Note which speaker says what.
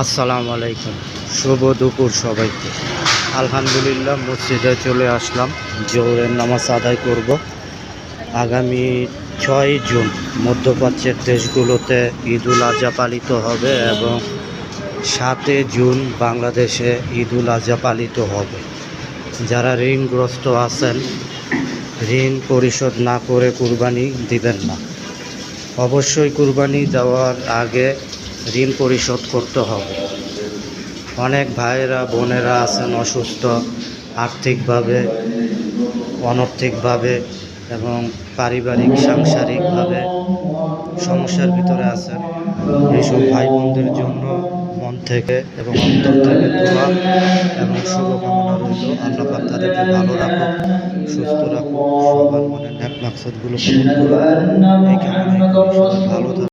Speaker 1: আসসালামু আলাইকুম, শুভ দুপুর সবাইকে। আলহামদুলিল্লাহ মসজিদে চলে আসলাম, জোহরের নামাজ আদায় করব। আগামী 6 জুন মধ্যপ্রাচ্যের দেশগুলোতে ঈদুল আজহা পালিত হবে এবং 7 জুন বাংলাদেশে ঈদুল আজহা পালিত হবে। যারা ঋণগ্রস্ত আছেন, ঋণ পরিশোধ না করে কুরবানি দিবেন না। অবশ্যই কুরবানি দেওয়ার আগে ঋণ পরিশোধ করতে হবে। অনেক ভাইয়েরা বোনেরা আছেন অসুস্থ, আর্থিকভাবে, অনৈতিকভাবে এবং পারিবারিক সাংসারিকভাবে সমস্যার ভিতরে আছেন। এইসব ভাই বোনদের জন্য মন থেকে এবং অন্তর থেকে দোয়া এবং শুভকামনা রইল। আল্লাহ পাক তাদেরকে ভালো রাখুক, সুস্থ রাখুক, সবার মনের নেক মাকসাদগুলো পূরণ করুক, এই কামনাই করি। সবাই ভালো থাকুন।